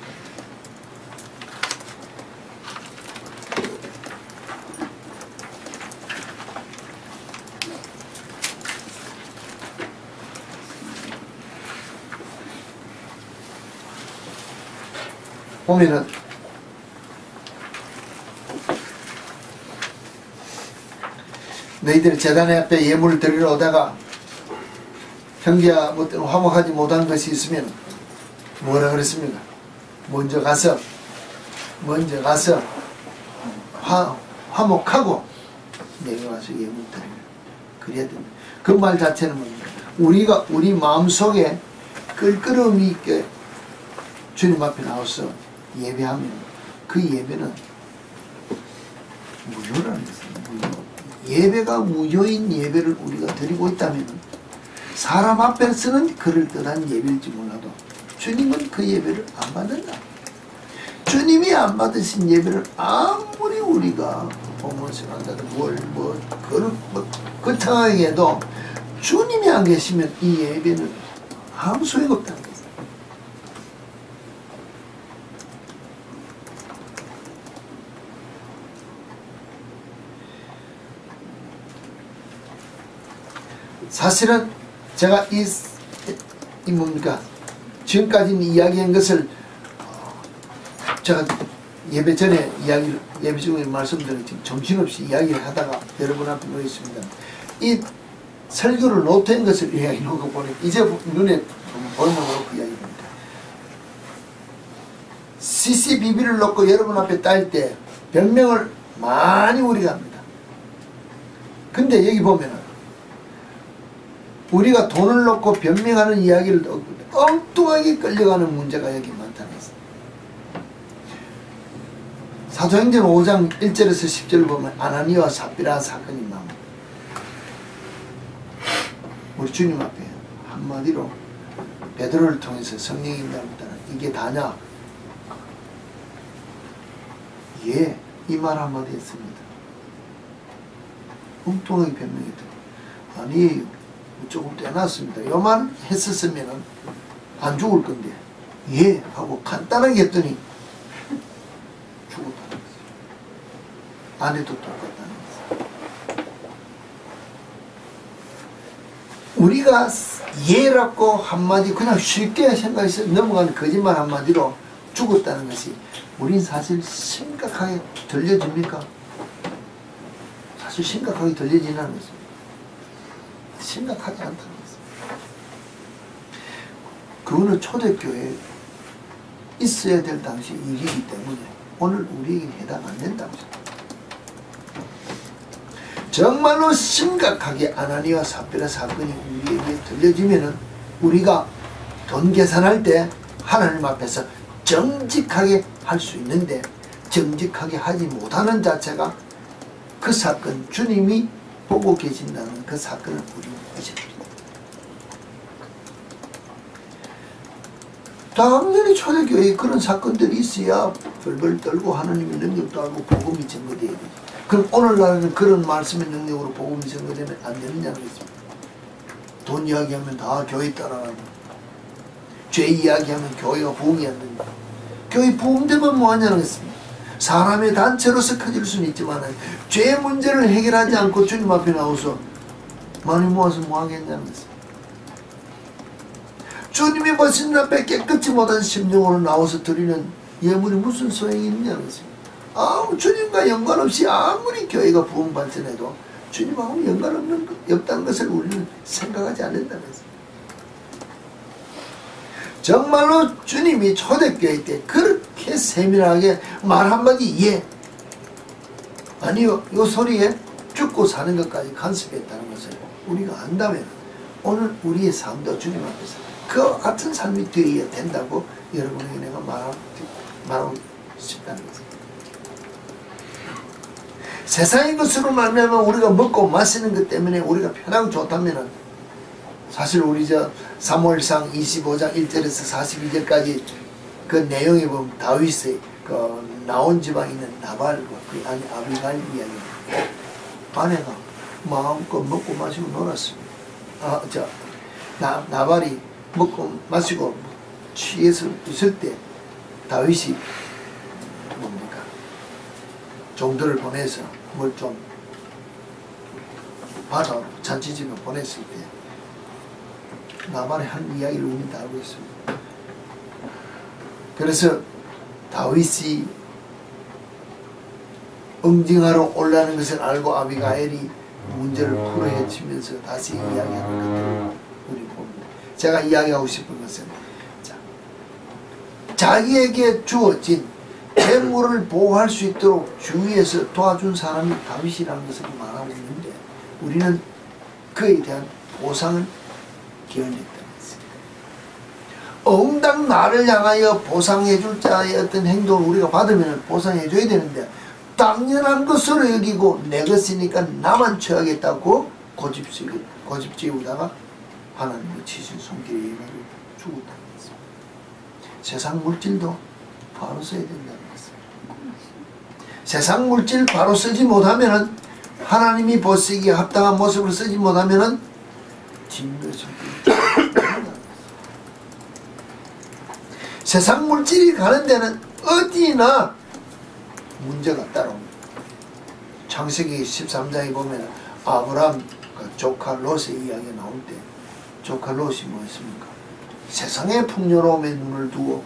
보면은 너희들이 제단 앞에 예물을 드리러 오다가 형제와 화목하지 못한 것이 있으면 뭐라 그랬습니까? 먼저 가서 화목하고 내가 와서 예물 드리라. 그래야 됩니다. 그 말 자체는 뭡니까? 우리가 우리 마음속에 끌끄러움이 있게 주님 앞에 나와서 예배하면 그 예배는 무효라는 것입니다. 무효. 예배가 무효인 예배를 우리가 드리고 있다면 사람 앞에서는 그럴듯한 예배일지 몰라도 주님은 그 예배를 안 받는다. 주님이 안 받으신 예배를 아무리 우리가 보면서 한다든 거창하게 해도 주님이 안 계시면 이 예배는 아무 소용이 없다는 거예요. 사실은 제가 이 뭡니까? 지금까지 이야기한 것을 제가 예배 전에 예배 중에 말씀드린 지금 정신없이 이야기를 하다가 여러분 앞에 놓여 있습니다. 이 설교를 노트한 것을 이야기 놓고 보니 이제 눈에 보이는 놓고 이야기합니다. CCBB를 놓고 여러분 앞에 딸 때 변명을 많이 우리가 합니다. 근데 여기 보면은 우리가 돈을 놓고 변명하는 이야기를 엉뚱하게 끌려가는 문제가 여기 많다는 것입니다. 사도행전 5장 1절에서 10절 보면 아나니와 삽비라 사건이 나옵니다. 우리 주님 앞에 한마디로 베드로를 통해서 성령이 임답했다는 이게 다냐? 예, 이 말 한마디 했습니다. 엉뚱하게 변명했다. 아니에요. 조금 떼놨습니다. 요만 했었으면 안 죽을 건데 예 하고 간단하게 했더니 아내도 똑같다는 거죠. 우리가 예라고 한마디 그냥 쉽게 생각해서 넘어가는 거짓말 한마디로 죽었다는 것이 우린 사실 심각하게 들려집니까? 사실 심각하게 들려지는 것입니다. 심각하지 않다는 것입니다. 그거는 초대교회에 있어야 될 당시 일이기 때문에 오늘 우리에게 해당 안 된다고 생각합니다. 정말로 심각하게 아나니와 삽비라 사건이 우리에게 들려지면은 우리가 돈 계산할 때 하나님 앞에서 정직하게 할 수 있는데 정직하게 하지 못하는 자체가 그 사건, 주님이 보고 계신다는 그 사건을 우리는 잊어버립니다. 당연히 초대교회에 그런 사건들이 있어야 벌벌 떨고 하나님의 능력도 알고 복음이 증거되어야 되죠. 그럼 오늘날은 그런 말씀의 능력으로 복음이 증거되면 안 되느냐는 것입니다. 돈 이야기하면 다 교회 따라가고, 죄 이야기하면 교회가 부흥이 안 된다. 교회 부흥되면 뭐하냐는 것입니다. 사람의 단체로서 커질 수는 있지만 죄 문제를 해결하지 않고 주님 앞에 나와서 많이 모아서 뭐하겠냐는 것입니다. 주님이 보신 앞에 깨끗이 못한 심령으로 나와서 드리는 예물이 무슨 소용이 있냐는 것입니다. 주님과 연관없이 아무리 교회가 부흥 발전해도 주님하고 없다는 것을 우리는 생각하지 않는다는 것입니다. 정말로 주님이 초대교회 때 그렇게 세밀하게 말 한마디 아니요, 이 소리에 죽고 사는 것까지 간섭했다는 것을 우리가 안다면 오늘 우리의 삶도 주님 앞에서 그 같은 삶이 되어야 된다고 여러분에게 내가 말하고 싶다는 것입니다. 세상의 것으로 말하면 우리가 먹고 마시는 것 때문에 우리가 편하고 좋다면 사실 우리 사무엘상 25장 1절에서 42절까지 그 내용에 보면 다윗의 그 나온 지방에 있는 나발과 그 아니 아비가일 이야기입니다. 아내가 마음껏 먹고 마시고 놀았습니다. 나발이 먹고 마시고 취해서 있을 때 다윗이 뭡니까? 종들을 보내서 뭘 좀 받아 잔치집에 보냈을 때 나발의 한 이야기를 우리는 다 알고 있습니다. 그래서 다윗이 응징하러 올라는 것을 알고 아비가일이 문제를 풀어헤치면서 다시 이야기하는 것들을 우리 봅니다. 제가 이야기하고 싶은 것은 자기에게 주어진 재물을 보호할 수 있도록 주위에서 도와준 사람이 다윗이라는 것을 말하고 있는데 우리는 그에 대한 보상을 기원했다는 것입니다. 응당 나를 향하여 보상해줄 자의 어떤 행동을 우리가 받으면 보상해줘야 되는데 당연한 것으로 여기고 내 것이니까 나만 쳐야겠다고 고집지우다가 하나님의 치신 손길에 의해서 죽었다는 것입니다. 세상 물질도 바로 써야 된다는 것입니다. 세상 물질 바로 쓰지 못하면 하나님이 보시기에 합당한 모습으로 쓰지 못하면 진것을 세상 물질이 가는 데는 어디나 문제가 따라옵니다. 창세기 13장에 보면 아브라함 조카 롯의 이야기가 나올 때 조카 롯이 뭐였습니까? 세상의 풍요로움에 눈을 두고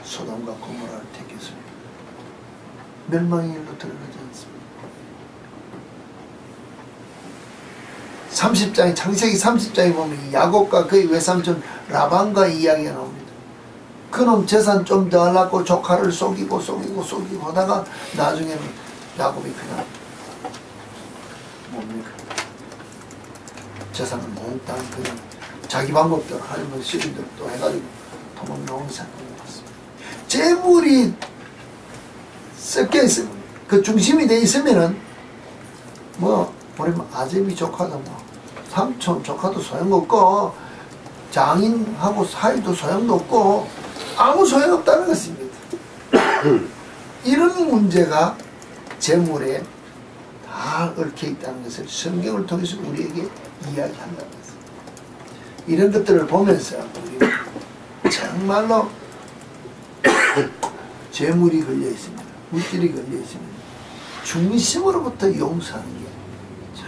소돔과 고모라를 택했습니다. 멸망의 일로 들어가지 않습니다. 창세기 30장에 보면 야곱과 그의 외삼촌 라반과 이야기가 나옵니다. 그놈 재산 좀 더 하려고 조카를 속이고 하다가 나중에는 야곱이 그냥 뭡니까? 재산을 몽땅 그냥 자기 방법대로 하려면 시리들 또 해가지고 도망 나오는 사건이 왔습니다. 재물이 섞여 있으면 그 중심이 돼 있으면은 뭐 우리 아재미 조카도 뭐 삼촌 조카도 소용없고 장인하고 사이도 소용도 없고 아무 소용없다는 것입니다. 이런 문제가 재물에 다 얽혀 있다는 것을 성경을 통해서 우리에게 이야기한다는 것입니다. 이런 것들을 보면서 우리는 정말로 재물이 걸려 있습니다. 물질이 걸려 있습니다. 중심으로부터 용서하는 게 참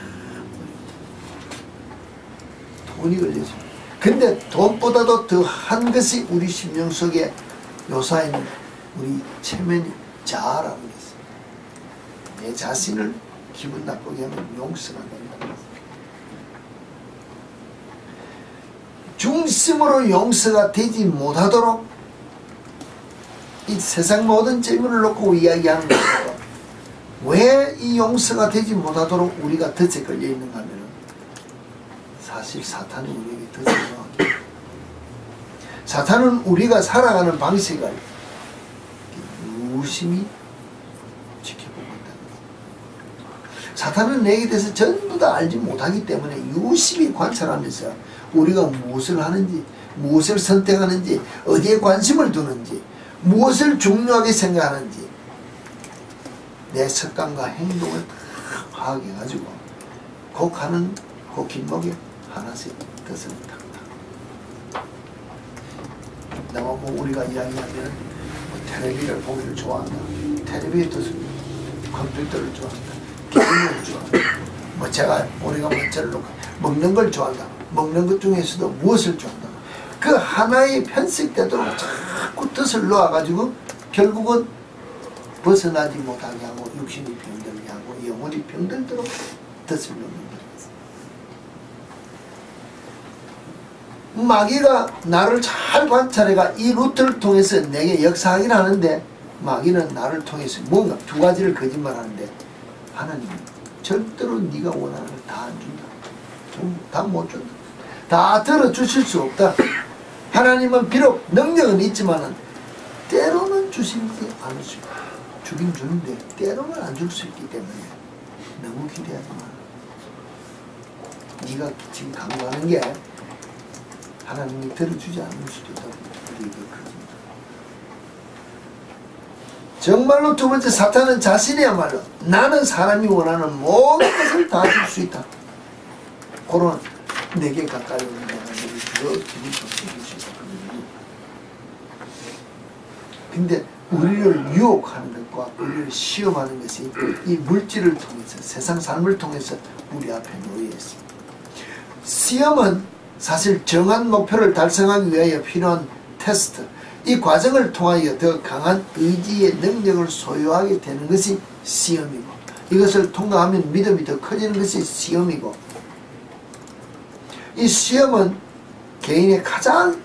돈이 걸려져. 근데 돈보다도 더 한 것이 우리 심령 속에 요사있는 우리 체면이 자아라고 했어요. 내 자신을 기분 나쁘게 하면 용서가 된다는 거예요. 중심으로 용서가 되지 못하도록 이 세상 모든 질문을 놓고 이야기하는 거예요. 왜 이 용서가 되지 못하도록 우리가 덫에 걸려 있는가 하면 사실 사탄이 우리에게 덫을 놓았기. 사탄은 우리가 살아가는 방식을 유심히 지켜보고 있다는 거예요. 사탄은 내게 대해서 전부 다 알지 못하기 때문에 유심히 관찰하면서 우리가 무엇을 하는지, 무엇을 선택하는지, 어디에 관심을 두는지, 무엇을 중요하게 생각하는지 내 습관과 행동을 파악해가지고 그 가는 그 길목에 하나씩 덫을 탁탁. 나와 뭐 우리가 이야기하면 뭐 텔레비를 보기를 좋아한다. 텔레비에 덫을, 컴퓨터를 좋아한다. 게임을 좋아한다. 뭐 제가 우리가 문자를 놓고 먹는 걸 좋아한다. 먹는 것 중에서도 무엇을 좋아한다. 그 하나에 편식되도록 자꾸 덫을 놓아가지고 결국은 벗어나지 못하게 하고 육신이 병들게 하고 영혼이 병들도록 덫을 놓는 거예요. 마귀가 나를 잘 관찰해가 이 루트를 통해서 내게 역사하긴 하는데 마귀는 나를 통해서 뭔가 두 가지를 거짓말하는데 하나님은 절대로 네가 원하는 걸 다 안 준다. 다 못 준다. 다 들어주실 수 없다. 하나님은 비록 능력은 있지만은 때로는 주시지 않을 수 있다. 주긴 주는데 때로는 안 줄 수 있기 때문에 너무 기대하지 마. 네가 지금 강구하는 게 하나님이 들어주지 않을 수도 있다고 우리에게 그러십니다. 정말로 두 번째, 사탄은 자신이야말로 나는 사람이 원하는 모든 것을 다 줄 수 있다. 그런 내게 가까이 오는 자들이 더 기분 좋게 해줄 수 있다. 근데 우리를 유혹하는 것과 우리를 시험하는 것이 이 물질을 통해서, 세상 삶을 통해서 우리 앞에 놓여 있습니다. 시험은 사실 정한 목표를 달성하기 위하여 필요한 테스트, 이 과정을 통하여 더 강한 의지의 능력을 소유하게 되는 것이 시험이고, 이것을 통과하면 믿음이 더 커지는 것이 시험이고, 이 시험은 개인의 가장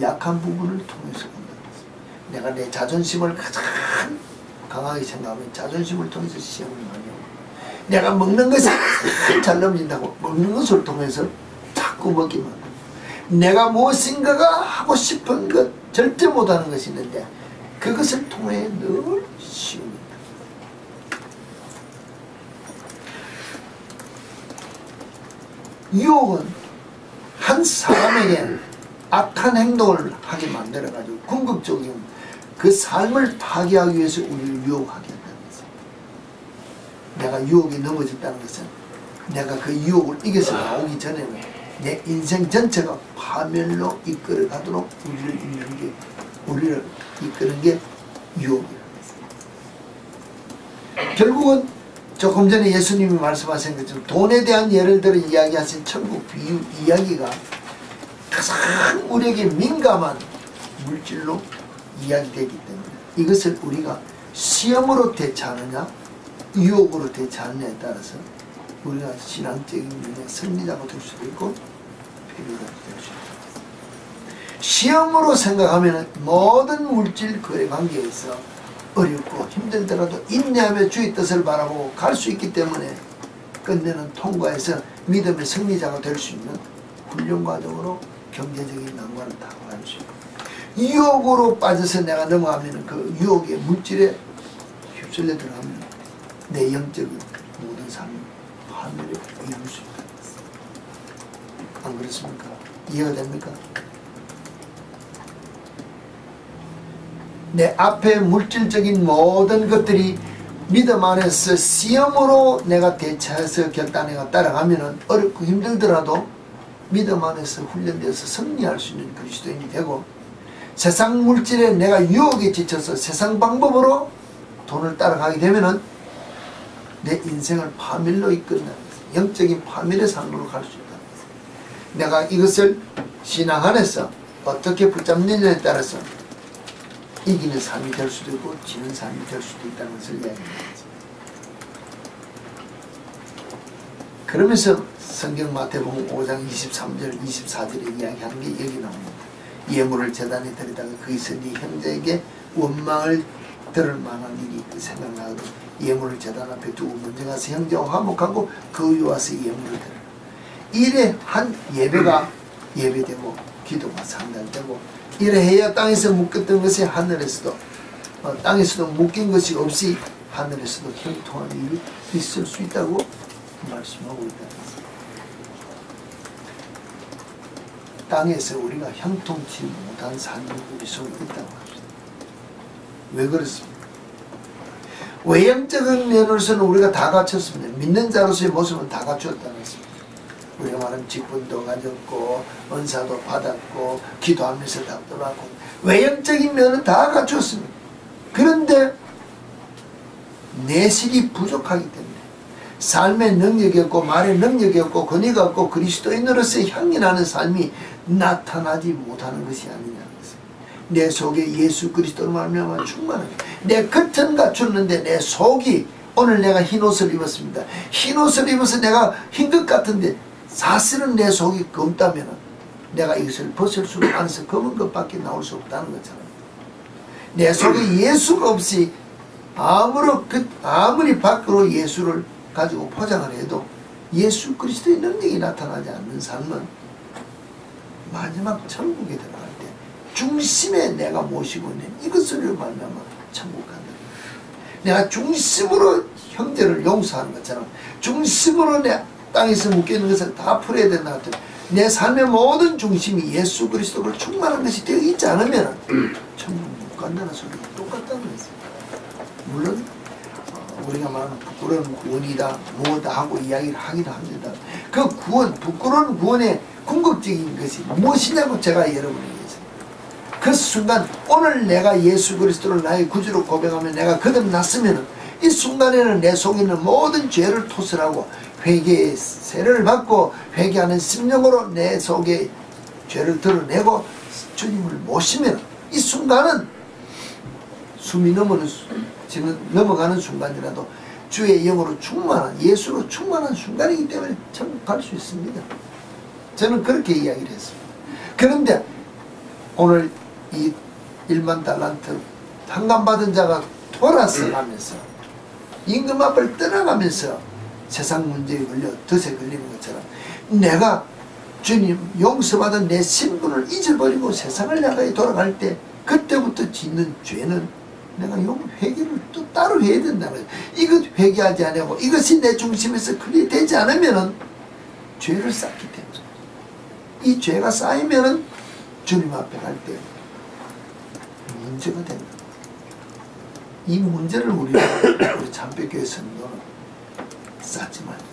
약한 부분을 통해서 내가 내 자존심을 가장 강하게 생각하면 자존심을 통해서 시험을 많이 하고, 내가 먹는 것이 잘 넘긴다고 먹는 것을 통해서 자꾸 먹기만 하고, 내가 무엇인가가 하고 싶은 것, 절대 못하는 것이 있는데 그것을 통해 늘 시험입니다. 유혹은 한 사람에게 악한 행동을 하게 만들어가지고 궁극적인 그 삶을 파괴하기 위해서 우리를 유혹하게 한다는 것입니다. 내가 유혹에 넘어졌다는 것은 내가 그 유혹을 이겨서 나오기 전에는 내 인생 전체가 파멸로 이끌어 가도록 우리를 이끄는 게 유혹이라는 것입니다. 결국은 조금 전에 예수님이 말씀하신 것처럼 돈에 대한 예를 들어 이야기하신 천국 비유 이야기가 가장 우리에게 민감한 물질로 이야기되기 때문에 이것을 우리가 시험으로 대처하느냐 유혹으로 대처하느냐에 따라서 우리가 신앙적인 면에 승리자가 될 수도 있고 패배자가 될 수도 있습니다. 시험으로 생각하면 모든 물질 거래 관계에 있어 어렵고 힘들더라도 인내하며 주의 뜻을 바라보고 갈 수 있기 때문에 끝내는 통과해서 믿음의 승리자가 될 수 있는 훈련 과정으로 경제적인 난관을 다 갈 수 있고, 유혹으로 빠져서 내가 넘어가면 그 유혹의 물질에 휩쓸려 들어가면 내 영적인 모든 삶이 파멸에 이룰 수 있다. 안 그렇습니까? 이해가 됩니까? 내 앞에 물질적인 모든 것들이 믿음 안에서 시험으로 내가 대처해서 결단해가 따라가면 어렵고 힘들더라도 믿음 안에서 훈련되어서 승리할 수 있는 그리스도인이 되고, 세상 물질에 내가 유혹에 지쳐서 세상 방법으로 돈을 따라가게 되면은 내 인생을 파멸로 이끈다는 것입니다. 영적인 파멸의 삶으로 갈 수 있다는 것입니다. 내가 이것을 신앙 안에서 어떻게 붙잡느냐에 따라서 이기는 삶이 될 수도 있고 지는 삶이 될 수도 있다는 것을 이야기합니다. 그러면서 성경 마태복음 5장 23절 24절에 이야기하는 게 여기 나옵니다. 예물을 제단에 드리다가 거기서 네 형제에게 원망을 들을 만한 일이 생각나거든 예물을 제단 앞에 두고 먼저 가서 형제와 화목하고 그 위에 와서 예물을 드리라. 이래 한 예배가 예배되고 기도가 상달되고 이래 해야 땅에서 묶였던 것이 하늘에서도 땅에서도 묶인 것이 없이 하늘에서도 형통한 일이 있을 수 있다고 말씀하고 있다는 것입니다. 땅에서 우리가 형통치 못한 삶이 우리 속에 있다고 합니다. 왜 그렇습니까? 외형적인 면으로서는 우리가 다 갖췄습니다. 믿는 자로서의 모습은 다 갖추었다는 것입니다. 우리가 말하는 직분도 가졌고 은사도 받았고 기도하면서 답답하고 외형적인 면은 다 갖추었습니다. 그런데 내실이 부족하기 때문에 삶의 능력이 없고 말의 능력이 없고 권위가 없고 그리스도인으로서의 향이 나는 삶이 나타나지 못하는 것이 아니냐는 것입니다. 내 속에 예수 그리스도로 말미암아 충만한 내 겉은 갖췄는데 내 속이 오늘 내가 흰옷을 입었습니다. 흰옷을 입어서 내가 흰 것 같은데 사실은 내 속이 검다면 내가 이것을 벗을 수는 안에서 검은 것밖에 나올 수 없다는 것처럼 내 속에 예수가 없이 아무리 밖으로 예수를 가지고 포장을 해도 예수 그리스도의 능력이 나타나지 않는 삶은 마지막 천국에 들어갈 때 중심에 내가 모시고 있는 이것으로 말미암아 천국 간다. 내가 중심으로 형제를 용서하는 것처럼 중심으로 내 땅에서 묶여있는 것을 다 풀어야 된다. 내 삶의 모든 중심이 예수 그리스도로 충만한 것이 되어 있지 않으면 천국 못 간다는 소리가 똑같다는 것입니다. 물론 우리가 말하는 부끄러운 구원이다 뭐다 하고 이야기를 하긴 합니다. 그 구원, 부끄러운 구원의 궁극적인 것이 무엇이냐고 제가 여러분에게 얘기했습니다. 그 순간 오늘 내가 예수 그리스도를 나의 구주로 고백하면 내가 거듭났으면 이 순간에는 내 속에 있는 모든 죄를 토설하고 회개의 세례를 받고 회개하는 심령으로 내 속에 죄를 드러내고 주님을 모시면 이 순간은 숨이 넘어가는 순간이라도 주의 영으로 충만한 예수로 충만한 순간이기 때문에 천국 갈 수 있습니다. 저는 그렇게 이야기를 했습니다. 그런데 오늘 이 1만 달란트 탕감받은 자가 돌아서 가면서 임금 앞을 떠나가면서 세상 문제에 걸려 덫에 걸리는 것처럼 내가 주님 용서받은 내 신분을 잊어버리고 세상을 향하여 돌아갈 때 그때부터 짓는 죄는 내가 회개를 또 따로 해야 된다는 거예요. 이것 회개하지 않고 이것이 내 중심에서 클리어되지 않으면 죄를 쌓기 때문에 이 죄가 쌓이면 주님 앞에 갈 때 문제가 된다. 이 문제를 우리 참배교회 성도는 쌓지 말자.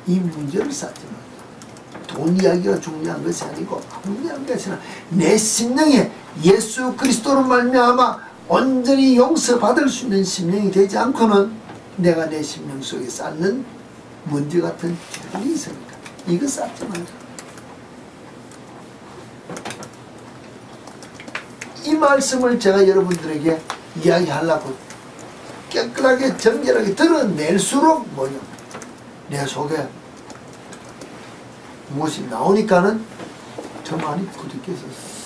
이 문제를 쌓지 말자. 돈 이야기가 중요한 것이 아니고 중요한 것이 아니라 내 심령에 예수 그리스도로 말미암아 온전히 용서받을 수 있는 심령이 되지 않고는 내가 내 심령 속에 쌓는 먼지 같은 죄들이 있으니까 이거 쌓지 말자. 이 말씀을 제가 여러분들에게 이야기하려고 깨끗하게 정결하게 드러낼수록 뭐냐 내 속에 무엇이 나오니까는 저 많이 부딪혀서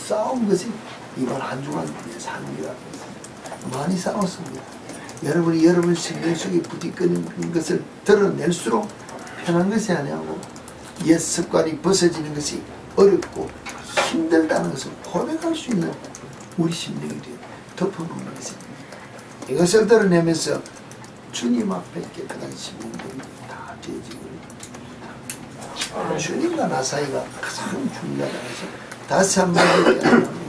싸운 것이 이번 한 주간 내 삶이라고 했습니다. 많이 싸웠습니다. 여러분이 여러분 심령 속에 부딪히는 것을 드러낼수록 편한 것이 아니고 옛 습관이 벗어지는 것이 어렵고 힘들다는 것을 고백할 수 있는 우리 심령이 덮어놓는 것입니다. 이것을 드러내면서 주님 앞에 깨끗한 심령들이 다 죄지기를 주님과 나 사이가 가장 중요하다고 해서 다시 한번 얘기합니다.